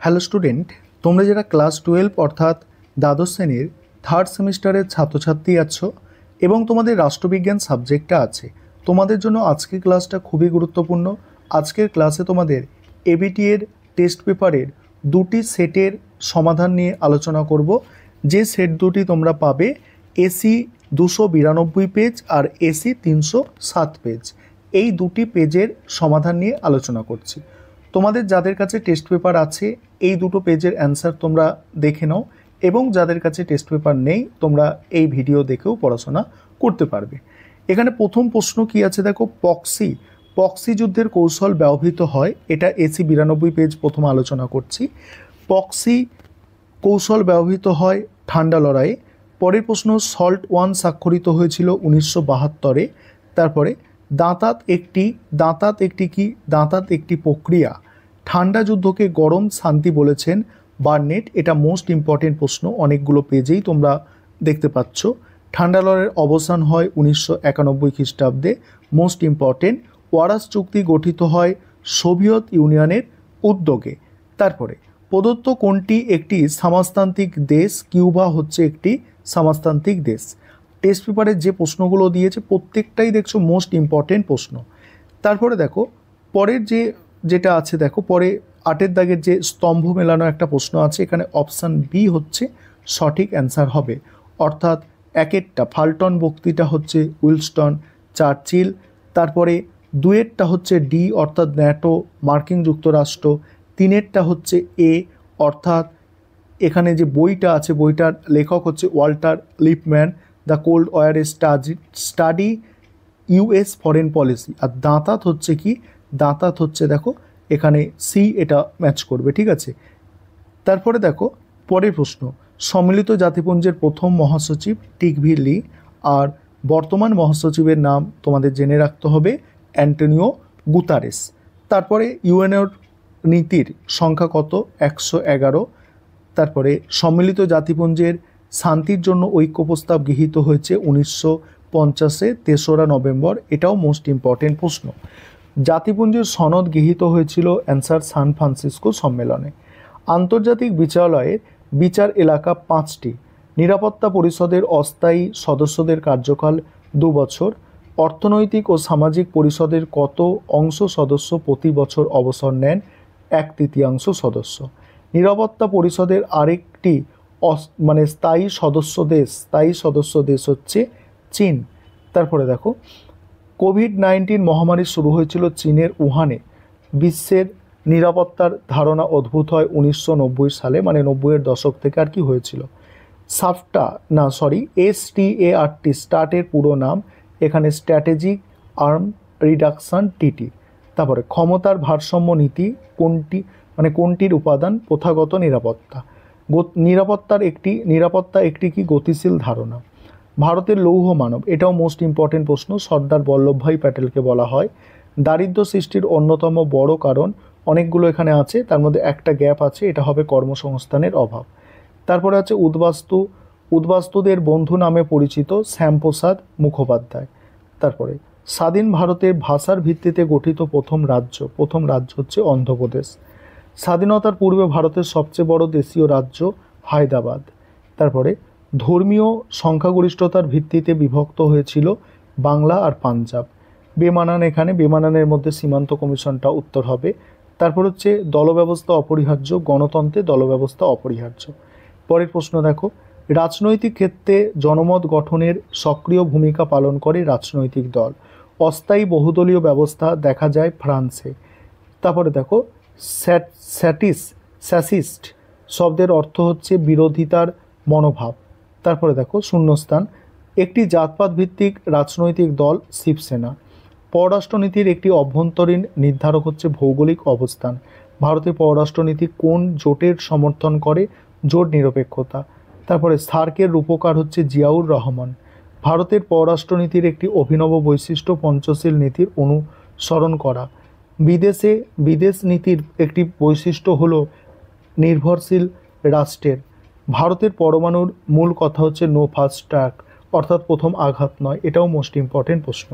Hello student, তোমরা যারা class 12 অর্থাৎ দ্বাদশ শ্রেণীর থার্ড সেমিস্টারের ছাত্রছাত্রী আছো এবং তোমাদের রাষ্ট্রবিজ্ঞান সাবজেক্টটা আছে, তোমাদের জন্য আজকের ক্লাসটা খুবই গুরুত্বপূর্ণ। আজকের ক্লাসে তোমাদের এবিটি এর টেস্ট পেপারের দুটি সেটের সমাধান নিয়ে আলোচনা করব। যে সেট দুটি তোমরা পাবে এসি 292 পেজ আর এসি 307 পেজ, এই দুটি পেজের সমাধান নিয়ে আলোচনা করছি। তোমাদের যাদের কাছে টেস্ট পেপার আছে এই দুটো পেজের অ্যান্সার তোমরা দেখে নাও, এবং যাদের কাছে টেস্ট পেপার নেই তোমরা এই ভিডিও দেখেও পড়াশোনা করতে পারবে। এখানে প্রথম প্রশ্ন কি আছে দেখো, পক্সি যুদ্ধের কৌশল ব্যবহৃত হয়, এটা এসি 92 পেজ প্রথম আলোচনা করছি। পক্সি কৌশল ব্যবহৃত হয় ঠান্ডা লড়াইয়ে। পরের প্রশ্ন, সল্ট ওয়ান স্বাক্ষরিত হয়েছিল 1972-এ। তারপরে দাঁতাত একটি প্রক্রিয়া। ঠান্ডা যুদ্ধকে গরম শান্তি বলেছেন বার্নেট, এটা মোস্ট ইম্পর্টেন্ট প্রশ্ন, অনেকগুলো পেজেই তোমরা দেখতে পাচ্ছ। ঠান্ডা লড়াইয়ের অবসান হয় 1991 খ্রিস্টাব্দে, মোস্ট ইম্পর্টেন্ট। ওয়ারাস চুক্তি গঠিত হয় সোভিয়েত ইউনিয়নের উদ্যোগে। তারপরে প্রদত্ত কোনটি একটি সমাজতান্ত্রিক দেশ? কিউবা হচ্ছে একটি সমাজতান্ত্রিক দেশ। টেস্ট পেপারের যে প্রশ্নগুলো দিয়েছে প্রত্যেকটাই দেখছো মোস্ট ইম্পর্টেন্ট প্রশ্ন। তারপরে দেখো পরের যেটা আছে, দেখো পরে 8-এর দাগের যে স্তম্ভ মেলানো একটা প্রশ্ন আছে, এখানে অপশান বি হচ্ছে সঠিক অ্যান্সার হবে। অর্থাৎ একেরটা ফাল্টন বক্তৃতা হচ্ছে উইলস্টন চার্চিল। তারপরে 2-এরটা হচ্ছে ডি অর্থাৎ ন্যাটো মার্কিন যুক্তরাষ্ট্র। 3-এরটা হচ্ছে এ অর্থাৎ এখানে যে বইটা আছে বইটার লেখক হচ্ছে Walter Lippmann, the cold war study US foreign policy. আর দাঁতাত হচ্ছে কি, দাঁতাত হচ্ছে দেখো এখানে সি, এটা ম্যাচ করবে, ঠিক আছে। তারপরে দেখো পরের প্রশ্ন, সম্মিলিত জাতিপুঞ্জের প্রথম মহাসচিব টিকভির লি, আর বর্তমান মহাসচিবের নাম তোমাদের জেনে রাখতে হবে অ্যান্টোনিও গুতারেস। তারপরে ইউএনওর নীতির সংখ্যা কত? 111। তারপরে সম্মিলিত জাতিপুঞ্জের শান্তির জন্য ঐক্য প্রস্তাব গৃহীত হয়েছে 1950-এ 3রা নভেম্বর, এটাও মোস্ট ইম্পর্টেন্ট প্রশ্ন। জাতিপুঞ্জের সনদ গৃহীত হয়েছিল অ্যান্সার সান ফ্রান্সিসকো সম্মেলনে। আন্তর্জাতিক বিচারালয়ের বিচার এলাকা 5টি। নিরাপত্তা পরিষদের অস্থায়ী সদস্যদের কার্যকাল 2 বছর। অর্থনৈতিক ও সামাজিক পরিষদের কত অংশ সদস্য প্রতি বছর অবসর নেন? 1/3 সদস্য। নিরাপত্তা পরিষদের আরেকটি স্থায়ী সদস্য দেশ হচ্ছে চীন। তারপরে দেখো কোভিড-19 মহামারী শুরু হয়েছিল চীনের উহানে। বিশ্বের নিরাপত্তার ধারণা উদ্ভূত হয় 1990 সালে, 90-এর দশক থেকে আর কি হয়েছিল। START স্টার্টের পুরো নাম, এখানে স্ট্র্যাটেজিক আর্ম রিডাকশন ট্রিটি। তারপরে ক্ষমতার ভারসাম্য নীতি কোনটির উপাদান? প্রথাগত নিরাপত্তা। নিরাপত্তা একটি কি গতিশীল ধারণা। ভারতের লৌহ মানব, এটাও মোস্ট ইম্পর্টেন্ট প্রশ্ন, সর্দার বল্লভভাই প্যাটেলকে বলা হয়। দারিদ্র সৃষ্টির অন্যতম বড় কারণ, অনেকগুলো এখানে আছে, তার মধ্যে একটা গ্যাপ আছে, এটা হবে কর্মসংস্থানের অভাব। তারপরে আছে উদ্বাস্তুদের বন্ধু নামে পরিচিত শ্যামপ্রসাদ মুখোপাধ্যায়। তারপরে স্বাধীন ভারতের ভাষার ভিত্তিতে গঠিত প্রথম রাজ্য হচ্ছে অন্ধ্রপ্রদেশ। স্বাধীনতার পূর্বে ভারতের সবচেয়ে বড় দেশীয় রাজ্য হায়দ্রাবাদ। তারপরে ধর্মীয় সংখ্যাগরিষ্ঠতার ভিত্তিতে বিভক্ত হয়েছিল বাংলা আর পাঞ্জাব। বেমানান, এখানে বেমানানের মধ্যে সীমান্ত কমিশনটা উত্তর হবে। তারপর হচ্ছে দলব্যবস্থা অপরিহার্য, গণতন্ত্রে দলব্যবস্থা অপরিহার্য। পরের প্রশ্ন দেখো, রাজনৈতিক ক্ষেত্রে জনমত গঠনের সক্রিয় ভূমিকা পালন করে রাজনৈতিক দল। অস্থায়ী বহুদলীয় ব্যবস্থা দেখা যায় ফ্রান্সে। তারপরে দেখো স্যাসিস্ট শব্দের অর্থ হচ্ছে বিরোধিতার মনোভাব। তারপরে দেখো শূন্যস্থান, একটি জাতপাত ভিত্তিক রাজনৈতিক দল শিবসেনা। পররাষ্ট্রনীতির একটি অভ্যন্তরীণ নির্ধারক হচ্ছে ভৌগোলিক অবস্থান। ভারতের পররাষ্ট্রনীতি কোন জোটের সমর্থন করে? জোট নিরপেক্ষতা। তারপরে সার্কের রূপকার হচ্ছে জিয়াউর রহমান। ভারতের পররাষ্ট্রনীতির একটি অভিনব বৈশিষ্ট্য পঞ্চশীল নীতির অনুসরণ করা। বিদেশ নীতির একটি বৈশিষ্ট্য হলো নির্ভরশীল রাষ্ট্রের। ভারতের পরমাণুর মূল কথা হচ্ছে নো ফার্স্ট স্ট্রাইক, অর্থাৎ প্রথম আঘাত নয়, এটাও মোস্ট ইম্পর্টেন্ট প্রশ্ন।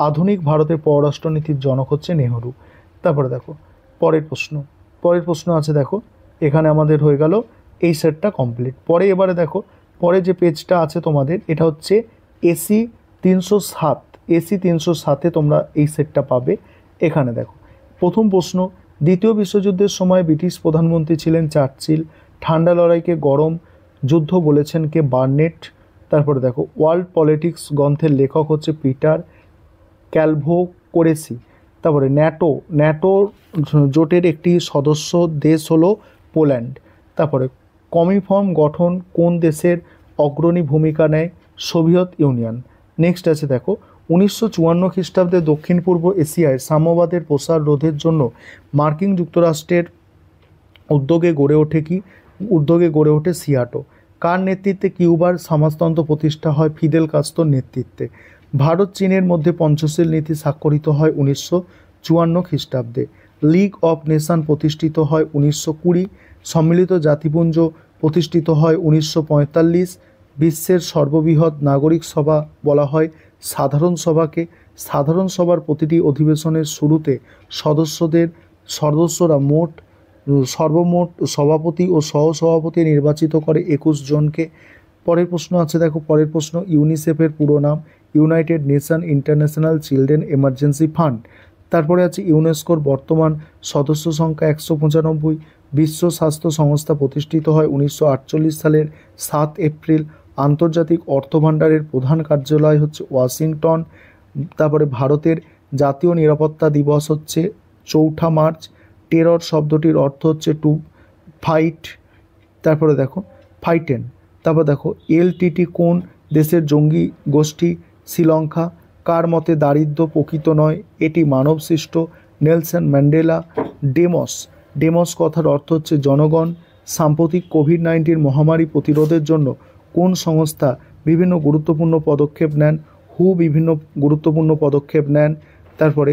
আধুনিক ভারতের পররাষ্ট্রনীতির জনক হচ্ছে নেহরু। তারপরে দেখো পরের প্রশ্ন আছে, দেখো এখানে আমাদের হয়ে গেল এই সেটটা কমপ্লিট। পরে এবারে দেখো পরে যে পেজটা আছে তোমাদের, এটা হচ্ছে এসি 307, এসি 307-এ তোমরা এই সেটটা পাবে। এখানে দেখো প্রথম প্রশ্ন, দ্বিতীয় বিশ্বযুদ্ধের সময় ব্রিটিশ প্রধানমন্ত্রী ছিলেন চার্চিল, ঠান্ডা লড়াইকে গরম যুদ্ধ বলেছেন কে? বার্নেট। তারপরে দেখো ওয়ার্ল্ড পলিটিক্স গ্রন্থের লেখক হচ্ছে পিটার ক্যালভোকোরেসি। তারপরে ন্যাটো জোটের একটি সদস্য দেশ হলো পোল্যান্ড। তারপরে কমিফর্ম গঠন কোন দেশের অগ্রণী ভূমিকা নেয়? Soviet union. নেক্সট আছে দেখো 1954 খ্রিস্টাব্দে দক্ষিণ পূর্ব এশিয়ায় সাম্যবাদের প্রসার রোধের জন্য মার্কিন যুক্তরাষ্ট্রের উদ্যোগে গড়ে ওঠে সিয়াটো। কার নেতৃত্বে কিউবার সমাজতন্ত্র প্রতিষ্ঠা হয়? ফিদেল কাস্ত্রোর নেতৃত্বে। ভারত চীনের মধ্যে পঞ্চশীল নীতি স্বাক্ষরিত হয় 1954 খ্রিস্টাব্দে। লিগ অফ নেশন প্রতিষ্ঠিত হয় 1920। সম্মিলিত জাতিপুঞ্জ প্রতিষ্ঠিত হয় 1945। বিশ্বের সর্ববৃহৎ নাগরিক সভা বলা হয় সাধারণ সভাকে। সাধারণ সভার প্রতিটি অধিবেশনের শুরুতে সদস্যরা সর্বমোট সভাপতি ও সহসভাপতি নির্বাচিত করে 21 জনকে। পরের প্রশ্ন আছে দেখো, পরের প্রশ্ন, ইউনিসেফের পুরো নাম? United nation international children emergency fund. তারপরে আছে ইউনেস্কোর বর্তমান সদস্য সংখ্যা 195। বিশ্ব স্বাস্থ্য সংস্থা প্রতিষ্ঠিত হয় 1948 সালের 7 এপ্রিল। আন্তর্জাতিক অর্থভাণ্ডারের প্রধান কার্যালয় হচ্ছে ওয়াশিংটন। তারপরে ভারতের জাতীয় নিরাপত্তা দিবস হচ্ছে 4 মার্চ। টেরর শব্দটির অর্থ হচ্ছে টু ফাইট। তারপরে দেখো ফাইটেন। তারপর দেখো এলটিটি কোন দেশের জঙ্গি গোষ্ঠী? শ্রীলঙ্কা। কার মতে দারিদ্র্য প্রকৃত নয়, এটি মানব সৃষ্ট? Nelson Mandela. ডেমস কথার অর্থ হচ্ছে জনগণ। সাম্প্রতিক কোভিড-19 মহামারী প্রতিরোধের জন্য কোন সংস্থা বিভিন্ন গুরুত্বপূর্ণ পদক্ষেপ নেন? হু বিভিন্ন গুরুত্বপূর্ণ পদক্ষেপ নেন। তারপরে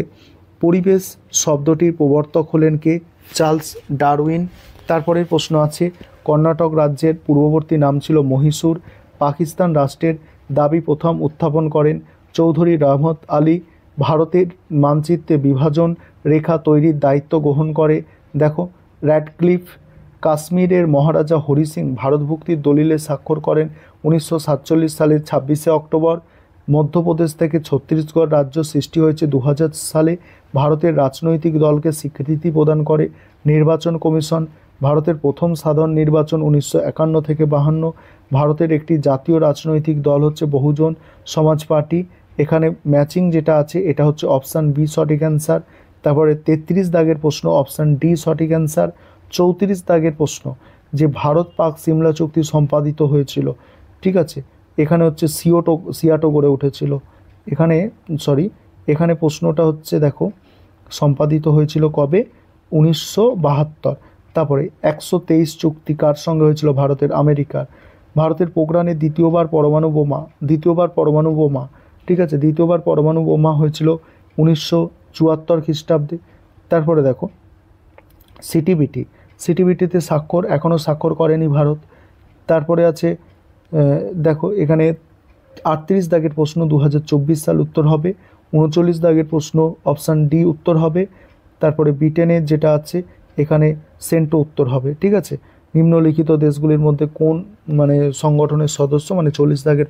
পরিবেশ শব্দটির প্রবর্তক হলেন কে? Charles Darwin. তারপরের প্রশ্ন আছে কর্ণাটক রাজ্যের পূর্ববর্তী নাম ছিল মহীশূর। পাকিস্তান রাষ্ট্রের দাবি প্রথম উত্থাপন করেন চৌধুরী রহমত আলী। ভারতের মানচিত্রে বিভাজন রেখা তৈরির দায়িত্ব গ্রহণ করে দেখো র্যাডক্লিফ। কাশ্মীরের মহারাজা হরি সিং ভারতভুক্তির দলিলে স্বাক্ষর করেন 1947 সালের 26শে অক্টোবর। মধ্যপ্রদেশ থেকে ছত্তিশগড় রাজ্য সৃষ্টি হয়েছে 2000 সালে। ভারতের রাজনৈতিক দলকে স্বীকৃতি প্রদান করে নির্বাচন কমিশন। ভারতের প্রথম সাধারণ নির্বাচন 1951 থেকে 52। ভারতের একটি জাতীয় রাজনৈতিক দল হচ্ছে বহুজন সমাজ পার্টি। এখানে ম্যাচিং যেটা আছে এটা হচ্ছে অপশান বি সঠিক অ্যান্সার। তারপরে 33 দাগের প্রশ্ন অপশান ডি সঠিক অ্যান্সার। 34 দাগের প্রশ্ন যে ভারত পাক সিমলা চুক্তি সম্পাদিত হয়েছিল, ঠিক আছে, এখানে হচ্ছে সিয়াটো গড়ে উঠেছিল। এখানে প্রশ্নটা হচ্ছে দেখো সম্পাদিত হয়েছিল কবে? 1972। তারপরে 123 চুক্তি কার সঙ্গে হয়েছিল? ভারতের আমেরিকার। ভারতের পোখরানে দ্বিতীয়বার পরমাণু বোমা, ঠিক আছে, দ্বিতীয়বার পরমাণু বোমা হয়েছিল 1974 খ্রিস্টাব্দে। তারপরে দেখো সিটিবিটিতে এখনও স্বাক্ষর করেনি ভারত। তারপরে আছে দেখো এখানে 38 দাগের প্রশ্ন 2024 সাল উত্তর হবে। 39 দাগের প্রশ্ন অপশান ডি উত্তর হবে। তারপরে ব্রিটেনের যেটা আছে এখানে সেন্টো উত্তর হবে, ঠিক আছে। নিম্নলিখিত দেশগুলির মধ্যে কোন সংগঠনের সদস্য? 40 দাগের